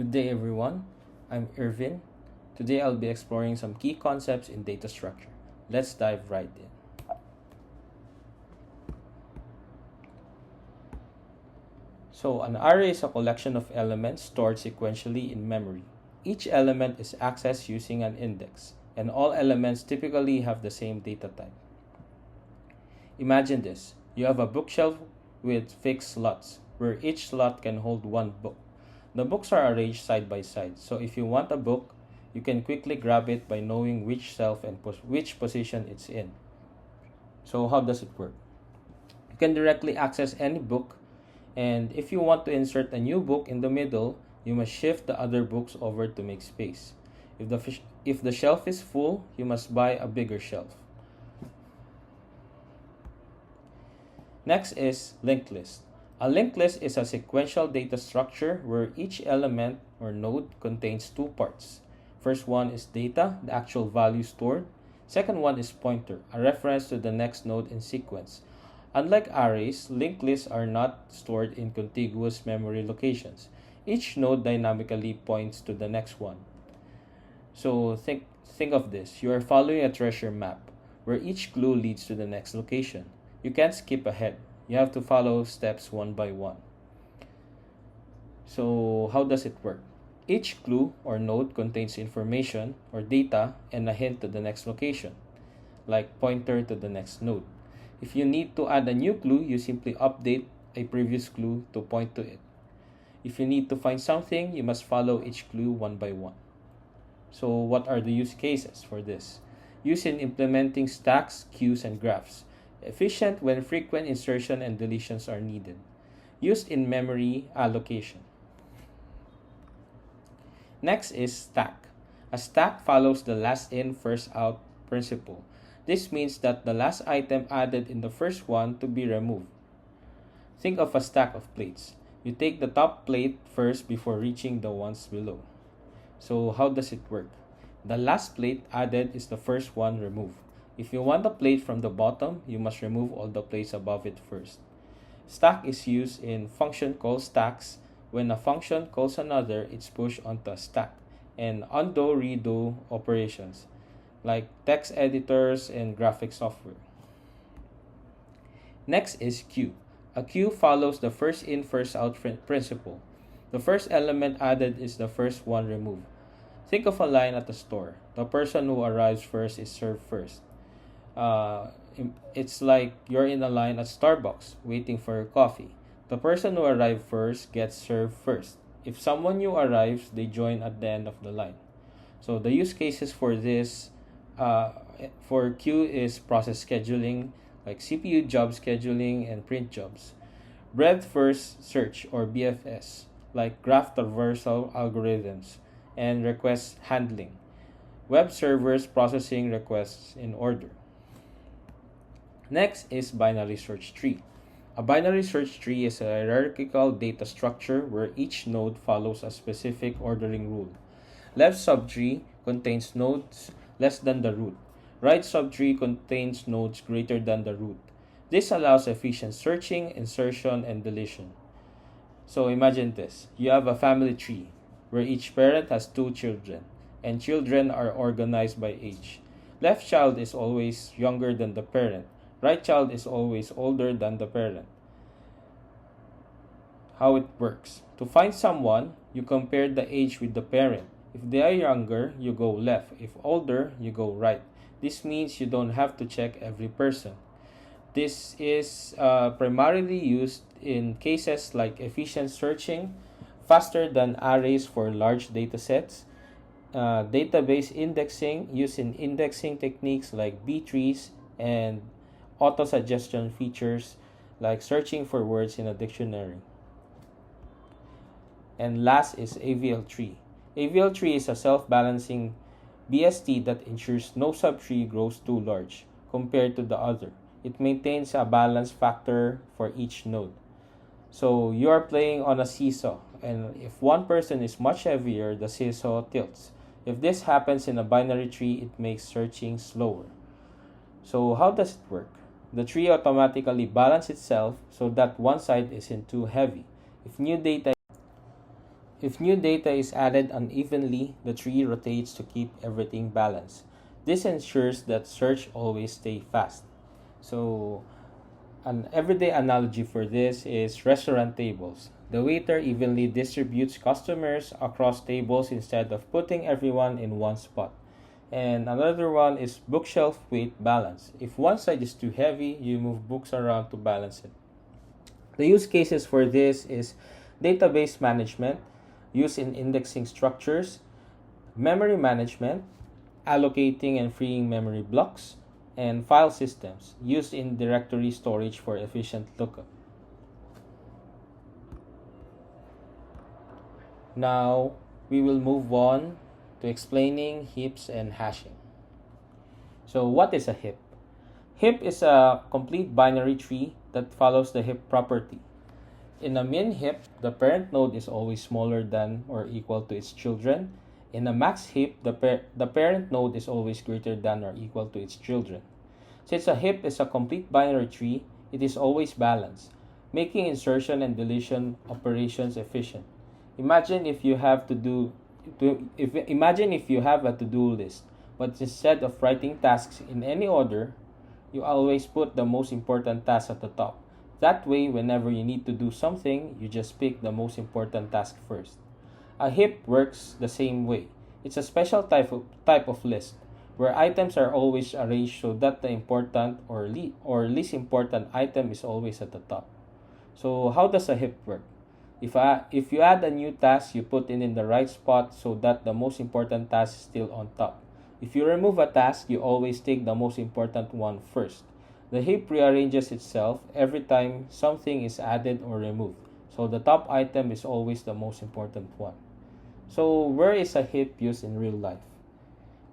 Good day everyone, I'm Irvin. Today I'll be exploring some key concepts in data structure. Let's dive right in. So an array is a collection of elements stored sequentially in memory. Each element is accessed using an index, and all elements typically have the same data type. Imagine this. You have a bookshelf with fixed slots, where each slot can hold one book. The books are arranged side by side, so if you want a book, you can quickly grab it by knowing which shelf and which position it's in. So how does it work? You can directly access any book, and if you want to insert a new book in the middle, you must shift the other books over to make space. If the shelf is full, you must buy a bigger shelf. Next is linked list. A linked list is a sequential data structure where each element or node contains two parts. First one is data, the actual value stored. Second one is pointer, a reference to the next node in sequence. Unlike arrays, linked lists are not stored in contiguous memory locations. Each node dynamically points to the next one. So think of this. You are following a treasure map where each clue leads to the next location. You can't skip ahead. You have to follow steps one by one. So how does it work? Each clue or node contains information or data and a hint to the next location, like pointer to the next node. If you need to add a new clue, you simply update a previous clue to point to it. If you need to find something, you must follow each clue one by one. So what are the use cases for this? Used in implementing stacks, queues, and graphs. Efficient when frequent insertion and deletions are needed. Used in memory allocation. Next is stack. A stack follows the last in, first out principle. This means that the last item added in the first one to be removed. Think of a stack of plates. You take the top plate first before reaching the ones below. So how does it work? The last plate added is the first one removed. If you want a plate from the bottom, you must remove all the plates above it first. Stack is used in function call stacks. When a function calls another, it's pushed onto a stack. And undo-redo operations, like text editors and graphic software. Next is queue. A queue follows the first in, first out principle. The first element added is the first one removed. Think of a line at a store. The person who arrives first is served first. It's like you're in a line at Starbucks waiting for your coffee. The person who arrived first gets served first. If someone new arrives, they join at the end of the line. So the use cases for this for queue is process scheduling, like CPU job scheduling and print jobs. Breadth first search or BFS, like graph traversal algorithms, and request handling. Web servers processing requests in order. Next is binary search tree. A binary search tree is a hierarchical data structure where each node follows a specific ordering rule. Left subtree contains nodes less than the root. Right subtree contains nodes greater than the root. This allows efficient searching, insertion, and deletion. So imagine this. You have a family tree where each parent has two children, and children are organized by age. Left child is always younger than the parent. Right child is always older than the parent. How it works. To find someone, you compare the age with the parent. If they are younger, you go left. If older, you go right. This means you don't have to check every person. This is primarily used in cases like efficient searching, faster than arrays for large datasets, database indexing used in indexing techniques like B-trees, and auto-suggestion features like searching for words in a dictionary. And last is AVL tree. AVL tree is a self-balancing BST that ensures no subtree grows too large compared to the other. It maintains a balance factor for each node. So you are playing on a seesaw, and if one person is much heavier, the seesaw tilts. If this happens in a binary tree, it makes searching slower. So how does it work? The tree automatically balances itself so that one side isn't too heavy. If new data If new data is added unevenly, the tree rotates to keep everything balanced. This ensures that search always stays fast. So, an everyday analogy for this is restaurant tables. The waiter evenly distributes customers across tables instead of putting everyone in one spot. And another one is bookshelf weight balance. If one side is too heavy, you move books around to balance it. The use cases for this is database management, use in indexing structures, memory management, allocating and freeing memory blocks, and file systems, used in directory storage for efficient lookup. Now, we will move on to explaining heaps and hashing. So, what is a heap? Heap is a complete binary tree that follows the heap property. In a min heap, the parent node is always smaller than or equal to its children. In a max heap, the parent node is always greater than or equal to its children. Since a heap is a complete binary tree, it is always balanced, making insertion and deletion operations efficient. Imagine if you have to do if imagine if you have a to-do list, but instead of writing tasks in any order, you always put the most important task at the top. That way, whenever you need to do something, you just pick the most important task first. A heap works the same way. It's a special type of list where items are always arranged so that the important or least important item is always at the top. So how does a heap work? If you add a new task, you put it in the right spot so that the most important task is still on top. If you remove a task, you always take the most important one first. The heap rearranges itself every time something is added or removed, so the top item is always the most important one. So, where is a heap used in real life?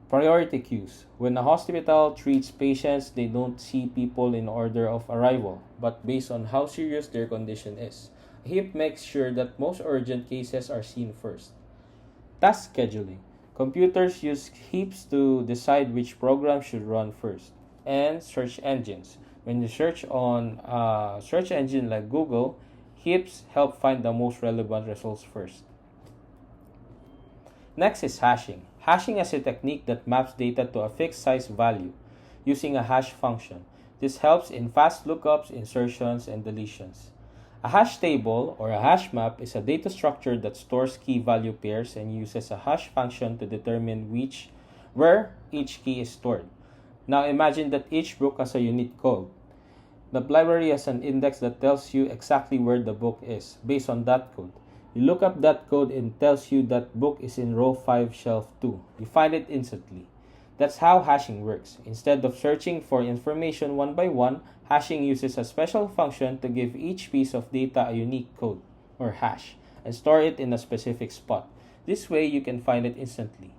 Priority queues. When a hospital treats patients, they don't see people in order of arrival, but based on how serious their condition is. A heap makes sure that most urgent cases are seen first. Task scheduling. Computers use heaps to decide which program should run first. And search engines. When you search on a search engine like Google, heaps help find the most relevant results first. Next is hashing. Hashing is a technique that maps data to a fixed size value using a hash function. This helps in fast lookups, insertions, and deletions. A hash table or a hash map is a data structure that stores key value pairs and uses a hash function to determine where each key is stored. Now imagine that each book has a unique code. The library has an index that tells you exactly where the book is based on that code. You look up that code and it tells you that book is in row 5, shelf 2. You find it instantly. That's how hashing works. Instead of searching for information one by one, hashing uses a special function to give each piece of data a unique code or hash and store it in a specific spot. This way you can find it instantly.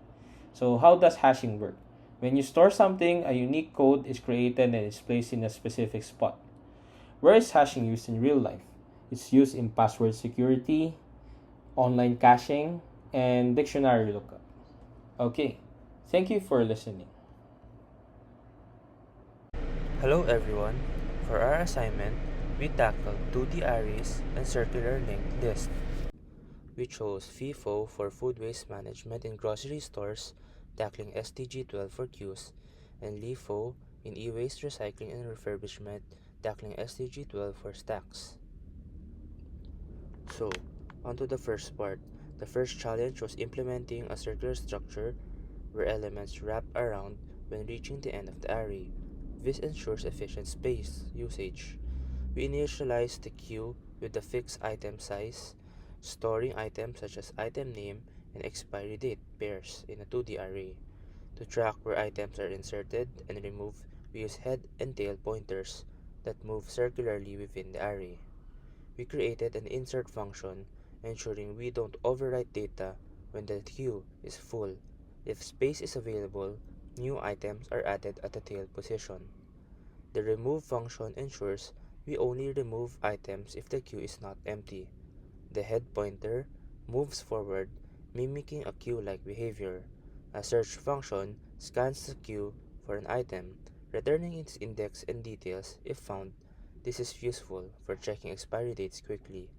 So how does hashing work? When you store something, a unique code is created and is placed in a specific spot. Where is hashing used in real life? It's used in password security, online caching, and dictionary lookup. Okay, thank you for listening. Hello everyone. For our assignment, we tackled 2D arrays and circular linked lists. We chose FIFO for food waste management in grocery stores, tackling SDG12 for queues, and LIFO in e-waste recycling and refurbishment, tackling SDG12 for stacks. So, onto the first part. The first challenge was implementing a circular structure where elements wrap around when reaching the end of the array. This ensures efficient space usage. We initialize the queue with the fixed item size, storing items such as item name and expiry date pairs in a 2D array. To track where items are inserted and removed, we use head and tail pointers that move circularly within the array. We created an insert function, ensuring we don't overwrite data when the queue is full. If space is available, new items are added at the tail position. The remove function ensures we only remove items if the queue is not empty. The head pointer moves forward, mimicking a queue-like behavior. A search function scans the queue for an item, returning its index and details if found. This is useful for checking expiry dates quickly.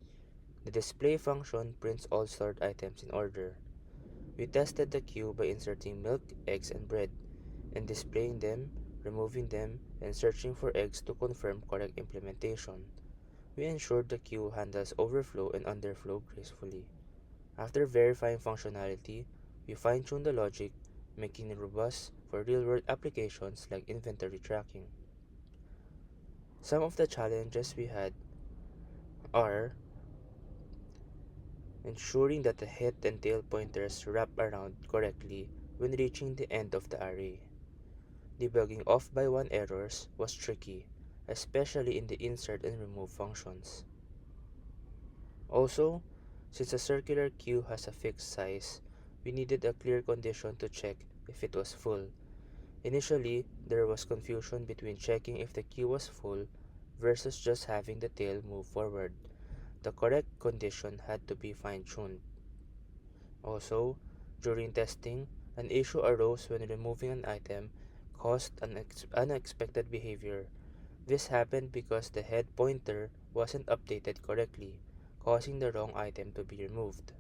The display function prints all stored items in order. We tested the queue by inserting milk, eggs, and bread, and displaying them, removing them, and searching for eggs to confirm correct implementation. We ensured the queue handles overflow and underflow gracefully. After verifying functionality, we fine-tuned the logic, making it robust for real-world applications like inventory tracking. Some of the challenges we had are ensuring that the head and tail pointers wrap around correctly when reaching the end of the array. Debugging off-by-one errors was tricky, especially in the insert and remove functions. Also, since a circular queue has a fixed size, we needed a clear condition to check if it was full. Initially, there was confusion between checking if the queue was full versus just having the tail move forward. The correct condition had to be fine-tuned. Also, during testing, an issue arose when removing an item caused unexpected behavior. This happened because the head pointer wasn't updated correctly, causing the wrong item to be removed.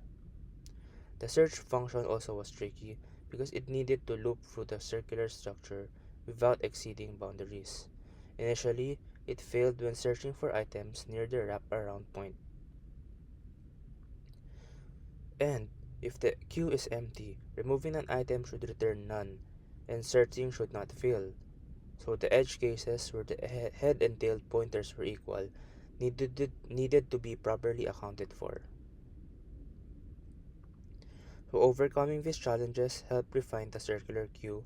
The search function also was tricky because it needed to loop through the circular structure without exceeding boundaries. Initially, it failed when searching for items near the wraparound point. And if the queue is empty, removing an item should return none, and searching should not fail. So the edge cases where the head and tail pointers were equal needed to be properly accounted for. So overcoming these challenges helped refine the circular queue,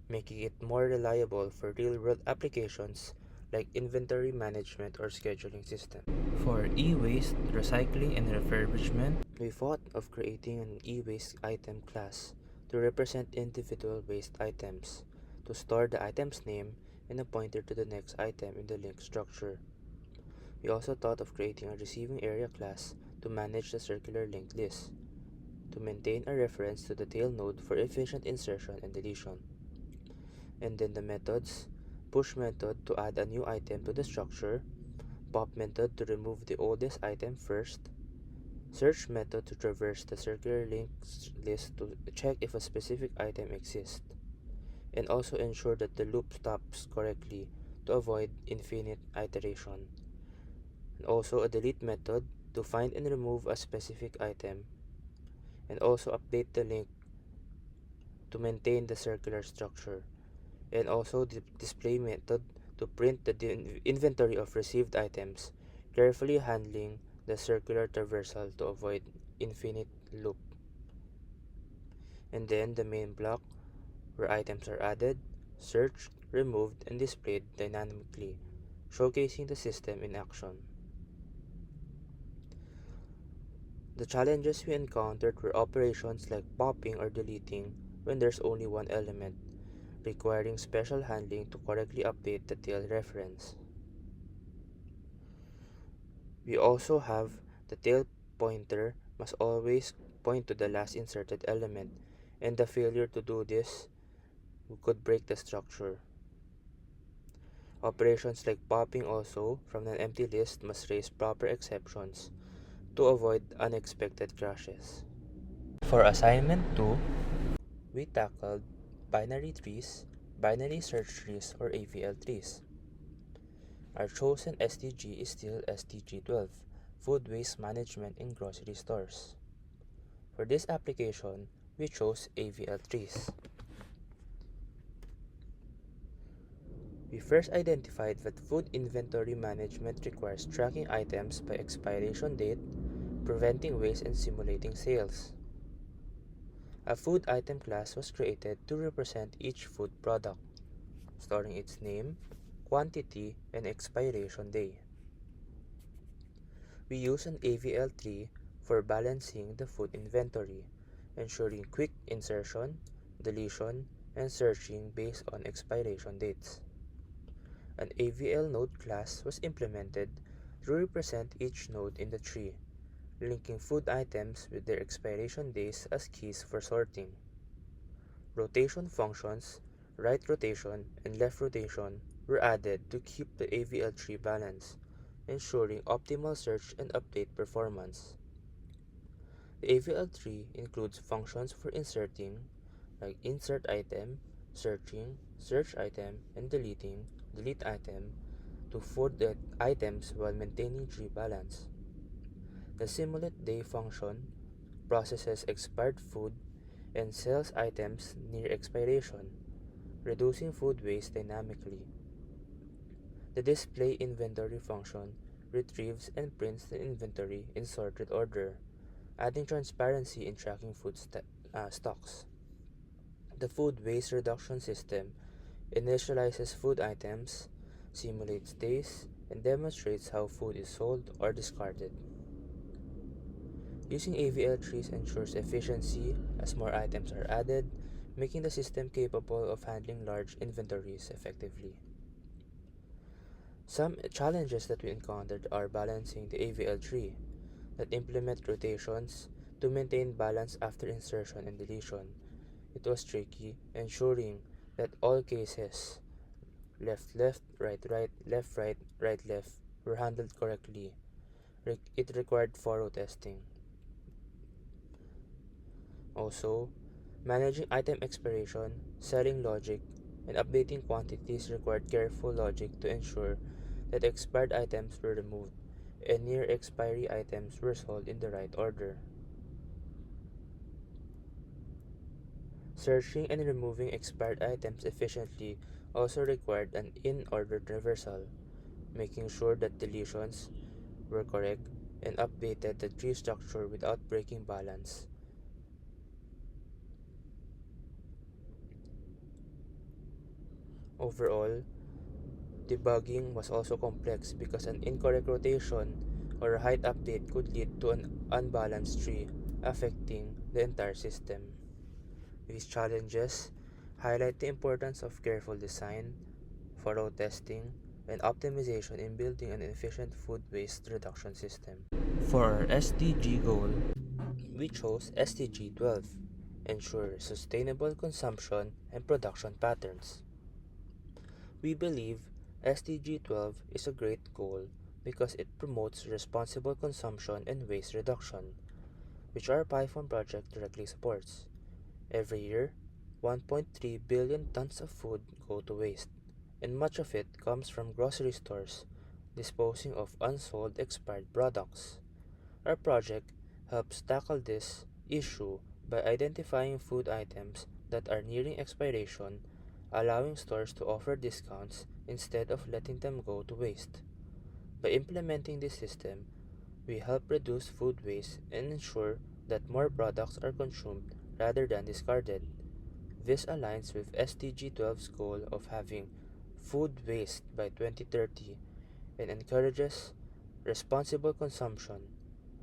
making it more reliable for real-world applications like inventory management or scheduling systems. For e-waste, recycling, and refurbishment, we thought of creating an e-waste item class to represent individual waste items, to store the item's name and a pointer to the next item in the link structure. We also thought of creating a receiving area class to manage the circular linked list, to maintain a reference to the tail node for efficient insertion and deletion. And then the methods: push method to add a new item to the structure, pop method to remove the oldest item first, search method to traverse the circular links list to check if a specific item exists, and also ensure that the loop stops correctly to avoid infinite iteration, and also a delete method to find and remove a specific item, and also update the link to maintain the circular structure, and also the display method to print the inventory of received items, carefully handling the circular traversal to avoid infinite loop. And then the main block where items are added, searched, removed, and displayed dynamically, showcasing the system in action. The challenges we encountered were operations like popping or deleting when there's only one element, requiring special handling to correctly update the tail reference. We also have the tail pointer must always point to the last inserted element, and the failure to do this could break the structure. Operations like popping also from an empty list must raise proper exceptions to avoid unexpected crashes. For assignment 2, we tackled binary trees, binary search trees, or AVL trees. Our chosen SDG is still SDG 12, Food Waste Management in Grocery Stores. For this application, we chose AVL trees. We first identified that food inventory management requires tracking items by expiration date, preventing waste, and simulating sales. A food item class was created to represent each food product, storing its name, quantity, and expiration day. We use an AVL tree for balancing the food inventory, ensuring quick insertion, deletion, and searching based on expiration dates. An AVL node class was implemented to represent each node in the tree, linking food items with their expiration days as keys for sorting. Rotation functions, right rotation and left rotation, were added to keep the AVL tree balanced, ensuring optimal search and update performance. The AVL tree includes functions for inserting, like insert item, searching, search item, and deleting, delete item, to food items while maintaining tree balance. The simulate day function processes expired food and sells items near expiration, reducing food waste dynamically. The display inventory function retrieves and prints the inventory in sorted order, adding transparency in tracking stocks. The food waste reduction system initializes food items, simulates days, and demonstrates how food is sold or discarded. Using AVL trees ensures efficiency as more items are added, making the system capable of handling large inventories effectively. Some challenges that we encountered are balancing the AVL tree that implement rotations to maintain balance after insertion and deletion. It was tricky ensuring that all cases left left right left were handled correctly. It required thorough testing. Also, managing item expiration, selling logic, and updating quantities required careful logic to ensure that expired items were removed and near expiry items were sold in the right order. Searching and removing expired items efficiently also required an in-order reversal, making sure that deletions were correct and updated the tree structure without breaking balance. Overall, debugging was also complex because an incorrect rotation or a height update could lead to an unbalanced tree, affecting the entire system. These challenges highlight the importance of careful design, thorough testing, and optimization in building an efficient food waste reduction system. For our SDG goal, we chose SDG 12, ensure sustainable consumption and production patterns. We believe SDG 12 is a great goal because it promotes responsible consumption and waste reduction, which our Python project directly supports. Every year, 1.3 billion tons of food go to waste, and much of it comes from grocery stores disposing of unsold expired products. Our project helps tackle this issue by identifying food items that are nearing expiration, allowing stores to offer discounts instead of letting them go to waste. By implementing this system, we help reduce food waste and ensure that more products are consumed rather than discarded. This aligns with SDG 12's goal of having food waste by 2030 and encourages responsible consumption.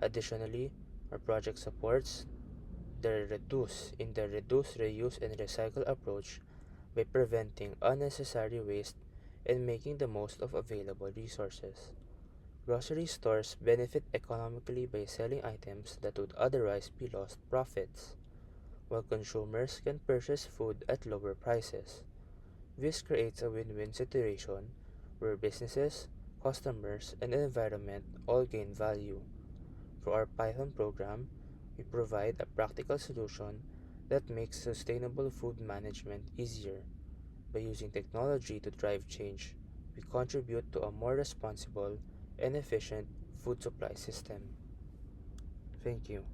Additionally, our project supports the reduce, reuse, and recycle approach by preventing unnecessary waste and making the most of available resources. Grocery stores benefit economically by selling items that would otherwise be lost profits, while consumers can purchase food at lower prices. This creates a win-win situation where businesses, customers, and the environment all gain value. For our Python program, we provide a practical solution that makes sustainable food management easier. By using technology to drive change, we contribute to a more responsible and efficient food supply system. Thank you.